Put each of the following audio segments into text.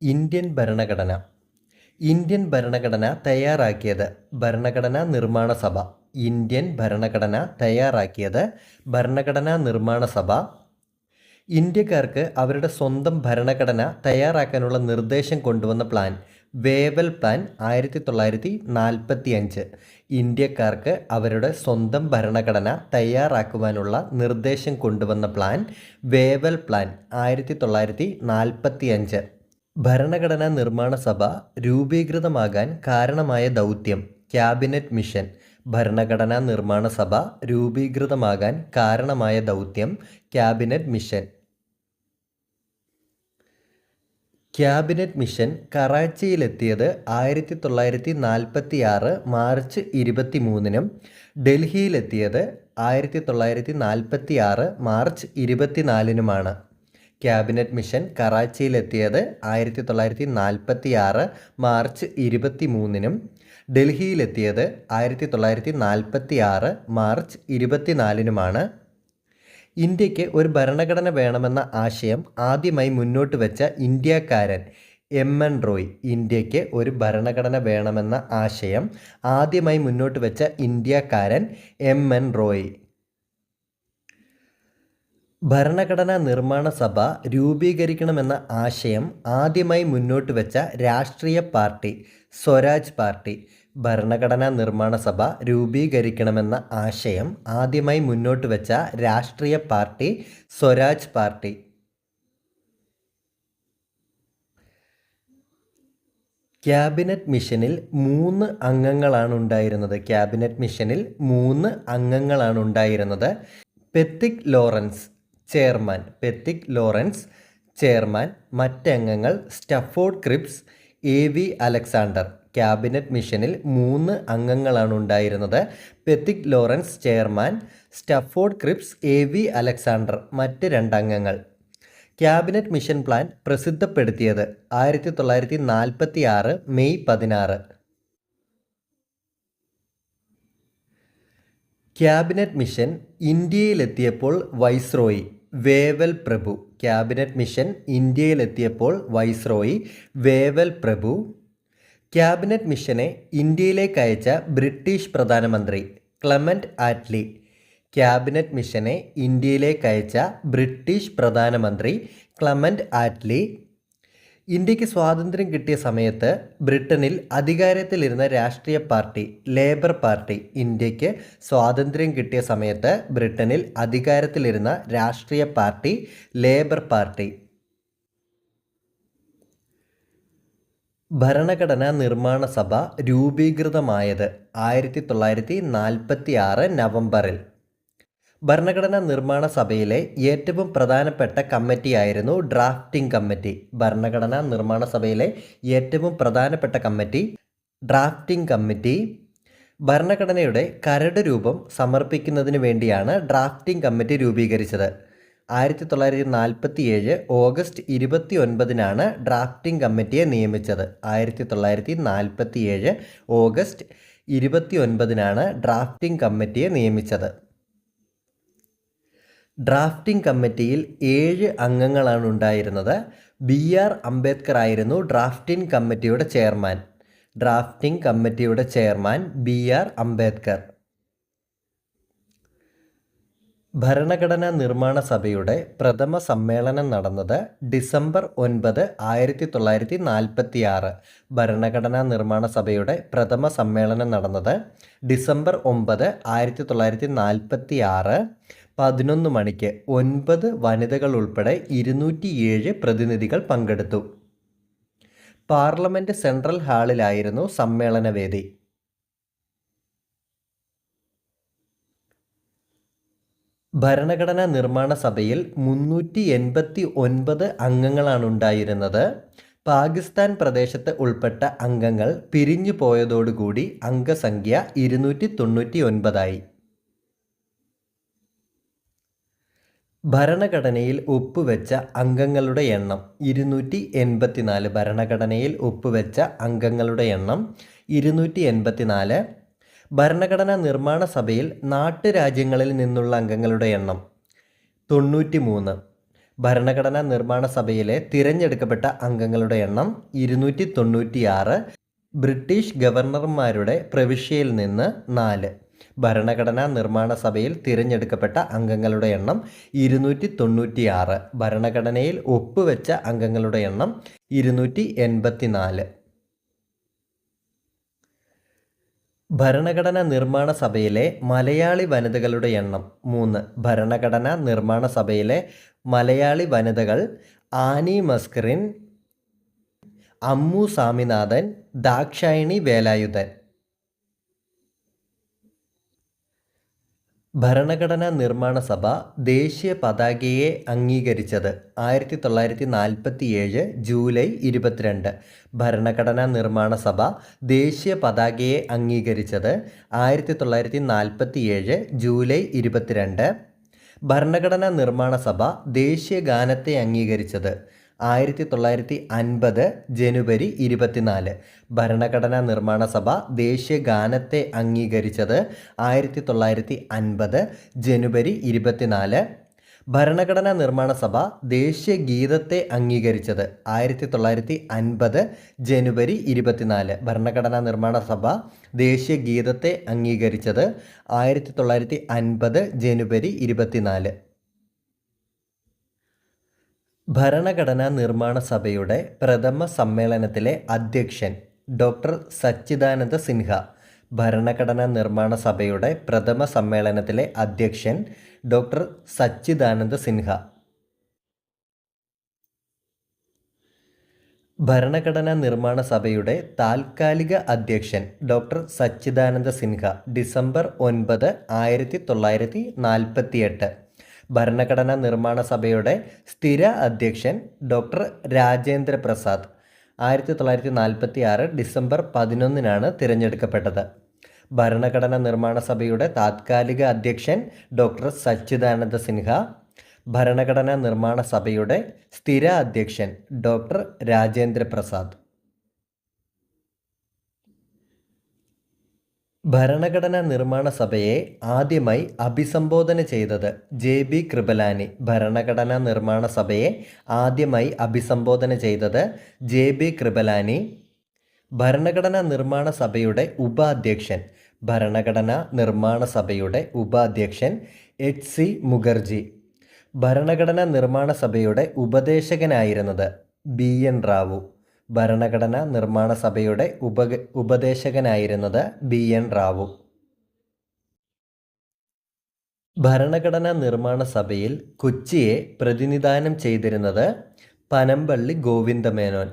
Indian ഭരണഘടന. Indian ഭരണഘടന തയ്യാറാക്കിയത് ഭരണഘടനാ നിർമ്മാണ സഭ. ഇന്ത്യൻ ഭരണഘടന തയ്യാറാക്കിയത് ഭരണഘടനാ നിർമ്മാണ സഭ. ഇന്ത്യക്കാർക്ക് അവരുടെ സ്വന്തം ഭരണഘടന തയ്യാറാക്കാനുള്ള നിർദ്ദേശം കൊണ്ടുവന്ന പ്ലാൻ വേവൽ പ്ലാൻ 1945. ഇന്ത്യക്കാർക്ക് അവരുടെ സ്വന്തം ഭരണഘടന തയ്യാറാക്കുവാനുള്ള നിർദ്ദേശം കൊണ്ടുവന്ന പ്ലാൻ വേവൽ പ്ലാൻ 1945. ഭരണഘടനാ നിർമ്മാണ സഭ രൂപീകൃതമാകാൻ കാരണമായ ദൗത്യം ക്യാബിനറ്റ് മിഷൻ. ഭരണഘടനാ നിർമ്മാണ സഭ രൂപീകൃതമാകാൻ കാരണമായ ദൗത്യം ക്യാബിനറ്റ് മിഷൻ. ക്യാബിനറ്റ് മിഷൻ കറാച്ചിയിലെത്തിയത് 1946 മാർച്ച് 23-നും ഡൽഹിയിലെത്തിയത് 1946 മാർച്ച് 24-നുമാണ്. ക്യാബിനറ്റ് മിഷൻ കറാച്ചിയിലെത്തിയത് 1946 മാർച്ച് 23-നും ഡൽഹിയിലെത്തിയത് 1946 മാർച്ച് 24-നുമാണ്. ഇന്ത്യക്ക് ഒരു ഭരണഘടന വേണമെന്ന ആശയം ആദ്യമായി മുന്നോട്ട് വെച്ച ഇന്ത്യക്കാരൻ എം.എൻ. റോയ്. ഇന്ത്യക്ക് ഒരു ഭരണഘടന വേണമെന്ന ആശയം ആദ്യമായി മുന്നോട്ട് വെച്ച ഇന്ത്യക്കാരൻ എം.എൻ. റോയ്. ഭരണഘടനാ നിർമ്മാണ സഭ രൂപീകരിക്കണമെന്ന ആശയം ആദ്യമായി മുന്നോട്ട് വെച്ച രാഷ്ട്രീയ പാർട്ടി സ്വരാജ് പാർട്ടി. ഭരണഘടനാ നിർമ്മാണ സഭ രൂപീകരിക്കണമെന്ന ആശയം ആദ്യമായി മുന്നോട്ട് വെച്ച രാഷ്ട്രീയ പാർട്ടി സ്വരാജ് പാർട്ടി. ക്യാബിനറ്റ് മിഷനിൽ 3 അംഗങ്ങളാണ് ഉണ്ടായിരുന്നത്. ക്യാബിനറ്റ് മിഷനിൽ 3 അംഗങ്ങളാണ് ഉണ്ടായിരുന്നത്. Pethick Lawrence chairman. Pethick Lawrence chairman. മറ്റംഗങ്ങൾ Stafford Cripps, A V. Alexander. Cabinet മിഷനിൽ 3 അംഗങ്ങളാണ് ഉണ്ടായിരുന്നത്. Pethick Lawrence chairman, Stafford Cripps, A V. Alexander. മറ്റ് 2 അംഗങ്ങൾ. ക്യാബിനറ്റ് മിഷൻ പ്ലാൻ പ്രസിദ്ധപ്പെടുത്തിയത് 1946 മെയ് 16. ക്യാബിനറ്റ് മിഷൻ ഇന്ത്യയിലെത്തിയപ്പോൾ വൈസ്രോയി വേവൽ പ്രഭു. ക്യാബിനറ്റ് മിഷൻ ഇന്ത്യയിലെത്തിയപ്പോൾ വൈസ്രോയി വേവൽ പ്രഭു. ക്യാബിനറ്റ് മിഷനെ ഇന്ത്യയിലേക്ക് അയച്ച ബ്രിട്ടീഷ് പ്രധാനമന്ത്രി ക്ലെമന്റ് ആറ്റ്ലി. ക്യാബിനറ്റ് മിഷനെ ഇന്ത്യയിലേക്ക് അയച്ച ബ്രിട്ടീഷ് പ്രധാനമന്ത്രി ക്ലെമന്റ് ആറ്റ്ലി. ഇന്ത്യക്ക് സ്വാതന്ത്ര്യം കിട്ടിയ സമയത്ത് ബ്രിട്ടനിൽ അധികാരത്തിലിരുന്ന രാഷ്ട്രീയ പാർട്ടി ലേബർ പാർട്ടി. ഇന്ത്യക്ക് സ്വാതന്ത്ര്യം കിട്ടിയ സമയത്ത് ബ്രിട്ടനിൽ അധികാരത്തിലിരുന്ന രാഷ്ട്രീയ പാർട്ടി ലേബർ പാർട്ടി. ഭരണഘടനാ നിർമ്മാണ സഭ രൂപീകൃതമായത് 1946 നവംബറിൽ. ഭരണഘടനാ നിർമ്മാണ സഭയിലെ ഏറ്റവും പ്രധാനപ്പെട്ട കമ്മിറ്റിയായിരുന്നു ഡ്രാഫ്റ്റിംഗ് കമ്മിറ്റി. ഭരണഘടനാ നിർമ്മാണ സഭയിലെ ഏറ്റവും പ്രധാനപ്പെട്ട കമ്മിറ്റി ഡ്രാഫ്റ്റിംഗ് കമ്മിറ്റി. ഭരണഘടനയുടെ കരട് രൂപം സമർപ്പിക്കുന്നതിന് വേണ്ടിയാണ് ഡ്രാഫ്റ്റിംഗ് കമ്മിറ്റി രൂപീകരിച്ചത്. 1947 ഓഗസ്റ്റ് 29-നാണ് ഡ്രാഫ്റ്റിംഗ് കമ്മിറ്റിയെ നിയമിച്ചത്. 1947 ഓഗസ്റ്റ് 29-നാണ് ഡ്രാഫ്റ്റിംഗ് കമ്മിറ്റിയെ നിയമിച്ചത്. ഡ്രാഫ്റ്റിംഗ് കമ്മിറ്റിയിൽ 7 അംഗങ്ങളാണ് ഉണ്ടായിരുന്നത്. ബി.ആർ. അംബേദ്കർ ആയിരുന്നു ഡ്രാഫ്റ്റിംഗ് കമ്മിറ്റിയുടെ ചെയർമാൻ. ഡ്രാഫ്റ്റിംഗ് കമ്മിറ്റിയുടെ ചെയർമാൻ ബി.ആർ. അംബേദ്കർ. ഭരണഘടനാ നിർമ്മാണ സഭയുടെ പ്രഥമ സമ്മേളനം നടന്നത് ഡിസംബർ 9, 1946. ഭരണഘടനാ നിർമ്മാണ സഭയുടെ പ്രഥമ സമ്മേളനം നടന്നത് ഡിസംബർ 9, 1946. 11 മണിക്ക് 9 വനിതകൾ ഉൾപ്പെടെ 207 പ്രതിനിധികൾ പങ്കെടുത്തു. പാർലമെന്റ് സെൻട്രൽ ഹാളിലായിരുന്നു സമ്മേളനവേദി. ഭരണഘടനാ നിർമ്മാണ സഭയിൽ 389 അംഗങ്ങളാണ് ഉണ്ടായിരുന്നത്. പാകിസ്ഥാൻ പ്രദേശത്ത് ഉൾപ്പെട്ട അംഗങ്ങൾ പിരിഞ്ഞു പോയതോടുകൂടി അംഗസംഖ്യ 299ആയി. ഭരണഘടനയിൽ ഒപ്പുവെച്ച അംഗങ്ങളുടെ എണ്ണം 284. ഭരണഘടനയിൽ ഒപ്പുവെച്ച അംഗങ്ങളുടെ എണ്ണം 284. ഭരണഘടനാ നിർമ്മാണ സഭയിൽ നാട്ടുരാജ്യങ്ങളിൽ നിന്നുള്ള അംഗങ്ങളുടെ എണ്ണം 93. ഭരണഘടനാ നിർമ്മാണ സഭയിലെ തിരഞ്ഞെടുക്കപ്പെട്ട അംഗങ്ങളുടെ എണ്ണം 296. ബ്രിട്ടീഷ് ഗവർണർമാരുടെ പ്രവിശ്യയിൽ നിന്ന് 4. ഭരണഘടനാ നിർമ്മാണ സഭയിൽ തിരഞ്ഞെടുക്കപ്പെട്ട അംഗങ്ങളുടെ എണ്ണം 296. ഭരണഘടനയിൽ ഒപ്പുവെച്ച അംഗങ്ങളുടെ എണ്ണം 284. ഭരണഘടനാ നിർമ്മാണ സഭയിലെ മലയാളി വനിതകളുടെ എണ്ണം 3. ഭരണഘടനാ നിർമ്മാണ സഭയിലെ മലയാളി വനിതകൾ ആനി മസ്കറിൻ, അമ്മു സ്വാമിനാഥൻ, ദാക്ഷായണി വേലായുധൻ. ഭരണഘടനാ നിർമ്മാണ സഭ ദേശീയ പതാകയെ അംഗീകരിച്ചത് 1947 ജൂലൈ 22. ഭരണഘടനാ നിർമ്മാണ സഭ ദേശീയ പതാകയെ അംഗീകരിച്ചത് 1947 ജൂലൈ 22. ഭരണഘടനാ നിർമ്മാണ സഭ ദേശീയ ഗാനത്തെ അംഗീകരിച്ചത് 1950 ജനുവരി 24. ഭരണഘടനാ നിർമ്മാണ സഭ ദേശീയ ഗാനത്തെ അംഗീകരിച്ചത് 1950 ജനുവരി 24. ഭരണഘടനാ നിർമ്മാണ സഭ ദേശീയ ഗീതത്തെ അംഗീകരിച്ചത് 1950 ജനുവരി 24. ഭരണഘടനാ നിർമ്മാണ സഭ ദേശീയ ഗീതത്തെ അംഗീകരിച്ചത് 1950 ജനുവരി 24. ഭരണഘടനാ നിർമ്മാണ സഭയുടെ പ്രഥമ സമ്മേളനത്തിലെ അധ്യക്ഷൻ ഡോക്ടർ സച്ചിദാനന്ദ സിൻഹ. ഭരണഘടനാ നിർമ്മാണ സഭയുടെ പ്രഥമ സമ്മേളനത്തിലെ അധ്യക്ഷൻ ഡോക്ടർ സച്ചിദാനന്ദ സിൻഹ. ഭരണഘടനാ നിർമ്മാണ സഭയുടെ താൽക്കാലിക അധ്യക്ഷൻ ഡോക്ടർ സച്ചിദാനന്ദ സിൻഹ. ഡിസംബർ 9, 1948. ഭരണഘടനാ നിർമ്മാണ സഭയുടെ സ്ഥിര അധ്യക്ഷൻ ഡോക്ടർ രാജേന്ദ്ര പ്രസാദ്. 1946 ഡിസംബർ 11 തിരഞ്ഞെടുക്കപ്പെട്ടത്. ഭരണഘടനാ നിർമ്മാണ സഭയുടെ താത്കാലിക അധ്യക്ഷൻ ഡോക്ടർ സച്ചിദാനന്ദ സിൻഹ. ഭരണഘടനാ നിർമ്മാണ സഭയുടെ സ്ഥിര അധ്യക്ഷൻ ഡോക്ടർ രാജേന്ദ്ര പ്രസാദ്. ഭരണഘടനാ നിർമ്മാണ സഭയെ ആദ്യമായി അഭിസംബോധന ചെയ്തത് JB കൃപലാനി. ഭരണഘടനാ നിർമ്മാണ സഭയെ ആദ്യമായി അഭിസംബോധന ചെയ്തത് JB കൃപലാനി. ഭരണഘടനാ നിർമ്മാണ സഭയുടെ ഉപാധ്യക്ഷൻ ഭരണഘടനാ നിർമ്മാണ സഭയുടെ ഉപാധ്യക്ഷൻ HC മുഖർജി. ഭരണഘടനാ നിർമ്മാണ സഭയുടെ ഉപദേശകനായിരുന്നത് BN റാവു. ഭരണഘടനാ നിർമ്മാണ സഭയുടെ ഉപദേശകനായിരുന്നത് BN റാവു. ഭരണഘടനാ നിർമ്മാണ സഭയിൽ കൊച്ചിയെ പ്രതിനിധാനം ചെയ്തിരുന്നത് പനമ്പള്ളി ഗോവിന്ദമേനോൻ.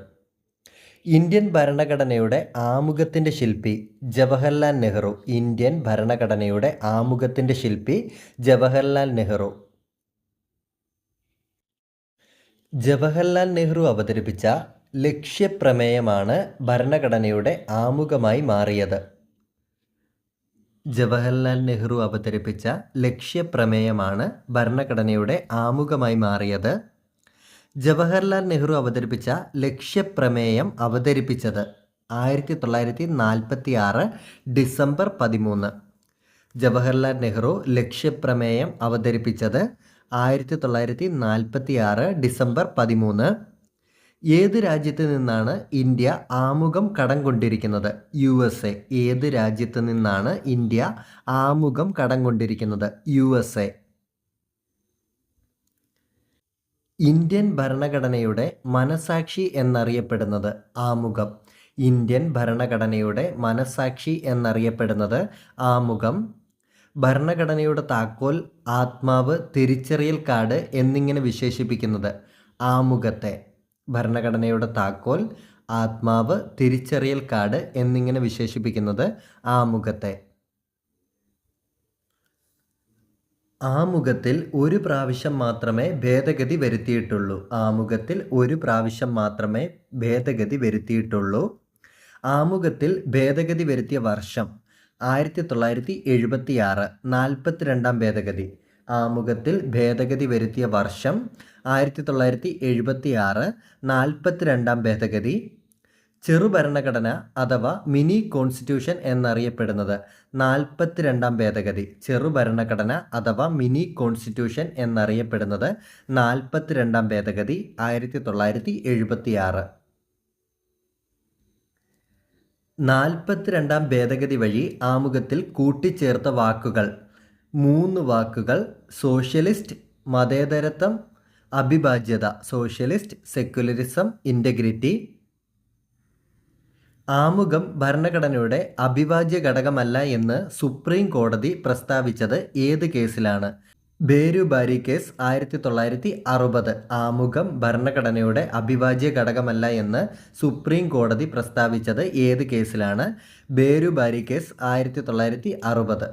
ഇന്ത്യൻ ഭരണഘടനയുടെ ആമുഖത്തിൻ്റെ ശില്പി ജവഹർലാൽ നെഹ്റു. ഇന്ത്യൻ ഭരണഘടനയുടെ ആമുഖത്തിൻ്റെ ശില്പി ജവഹർലാൽ നെഹ്റു. ജവഹർലാൽ നെഹ്റു അവതരിപ്പിച്ച ലക്ഷ്യപ്രമേയമാണ് ഭരണഘടനയുടെ ആമുഖമായി മാറിയത്. ജവഹർലാൽ നെഹ്റു അവതരിപ്പിച്ച ലക്ഷ്യപ്രമേയമാണ് ഭരണഘടനയുടെ ആമുഖമായി മാറിയത്. ജവഹർലാൽ നെഹ്റു അവതരിപ്പിച്ച ലക്ഷ്യപ്രമേയം അവതരിപ്പിച്ചത് 1946 ഡിസംബർ 13. ജവഹർലാൽ നെഹ്റു ലക്ഷ്യപ്രമേയം അവതരിപ്പിച്ചത് 1946 ഡിസംബർ 13. ഏത് രാജ്യത്ത് നിന്നാണ് ഇന്ത്യ ആമുഖം കടം കൊണ്ടിരിക്കുന്നത്? USA. ഏത് രാജ്യത്ത് നിന്നാണ് ഇന്ത്യ ആമുഖം കടം കൊണ്ടിരിക്കുന്നത്? USA. ഇന്ത്യൻ ഭരണഘടനയുടെ മനസാക്ഷി എന്നറിയപ്പെടുന്നത് ആമുഖം. ഇന്ത്യൻ ഭരണഘടനയുടെ മനസാക്ഷി എന്നറിയപ്പെടുന്നത് ആമുഖം. ഭരണഘടനയുടെ താക്കോൽ, ആത്മാവ്, തിരിച്ചറിയൽ കാർഡ് എന്നിങ്ങനെ വിശേഷിപ്പിക്കുന്നത് ആമുഖത്തെ. ഭരണഘടനയുടെ താക്കോൽ, ആത്മാവ്, തിരിച്ചറിയൽ കാർഡ് എന്നിങ്ങനെ വിശേഷിപ്പിക്കുന്നത് ആമുഖത്തെ. ആമുഖത്തിൽ ഒരു പ്രാവശ്യം മാത്രമേ ഭേദഗതി വരുത്തിയിട്ടുള്ളൂ. ആമുഖത്തിൽ ഒരു പ്രാവശ്യം മാത്രമേ ഭേദഗതി വരുത്തിയിട്ടുള്ളൂ. ആമുഖത്തിൽ ഭേദഗതി വരുത്തിയ വർഷം 1976 42ാം ഭേദഗതി. ആമുഖത്തിൽ ഭേദഗതി വരുത്തിയ വർഷം 1976 42ാം ഭേദഗതി. ചെറുഭരണഘടന അഥവാ മിനി കോൺസ്റ്റിറ്റ്യൂഷൻ എന്നറിയപ്പെടുന്നത് 42ാം ഭേദഗതി. ചെറുഭരണഘടന അഥവാ മിനി കോൺസ്റ്റിറ്റ്യൂഷൻ എന്നറിയപ്പെടുന്നത് 42ാം ഭേദഗതി 1976. 42ാം ഭേദഗതി വഴി ആമുഖത്തിൽ കൂട്ടിച്ചേർത്ത വാക്കുകൾ 3 വാക്കുകൾ: സോഷ്യലിസ്റ്റ്, മതേതരത്വം, അവിഭാജ്യത. Socialist, secularism, integrity. ആമുഖം ഭരണഘടനയുടെ അവിഭാജ്യ ഘടകമല്ല എന്ന് സുപ്രീം കോടതി പ്രസ്താവിച്ചത് ഏത് കേസിലാണ്? ബേരുബാരി കേസ് 1960. ആമുഖം ഭരണഘടനയുടെ അവിഭാജ്യ ഘടകമല്ല എന്ന് സുപ്രീം കോടതി പ്രസ്താവിച്ചത് ഏത് കേസിലാണ്? ബേരുബാരി കേസ് 1960.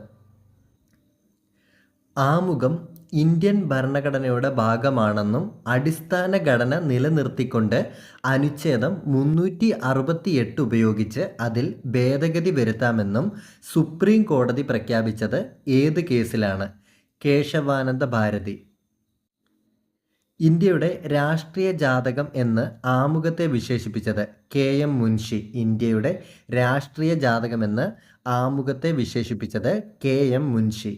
ആമുഖം ഇന്ത്യൻ ഭരണഘടനയുടെ ഭാഗമാണെന്നും അടിസ്ഥാന ഘടന നിലനിർത്തിക്കൊണ്ട് അനുച്ഛേദം 368 ഉപയോഗിച്ച് അതിൽ ഭേദഗതി വരുത്താമെന്നും സുപ്രീം കോടതി പ്രഖ്യാപിച്ചത് ഏത് കേസിലാണ്? കേശവാനന്ദ ഭാരതി. ഇന്ത്യയുടെ രാഷ്ട്രീയ ജാതകം എന്ന് ആമുഖത്തെ വിശേഷിപ്പിച്ചത് KM മുൻഷി. ഇന്ത്യയുടെ രാഷ്ട്രീയ ജാതകമെന്ന് ആമുഖത്തെ വിശേഷിപ്പിച്ചത് KM മുൻഷി.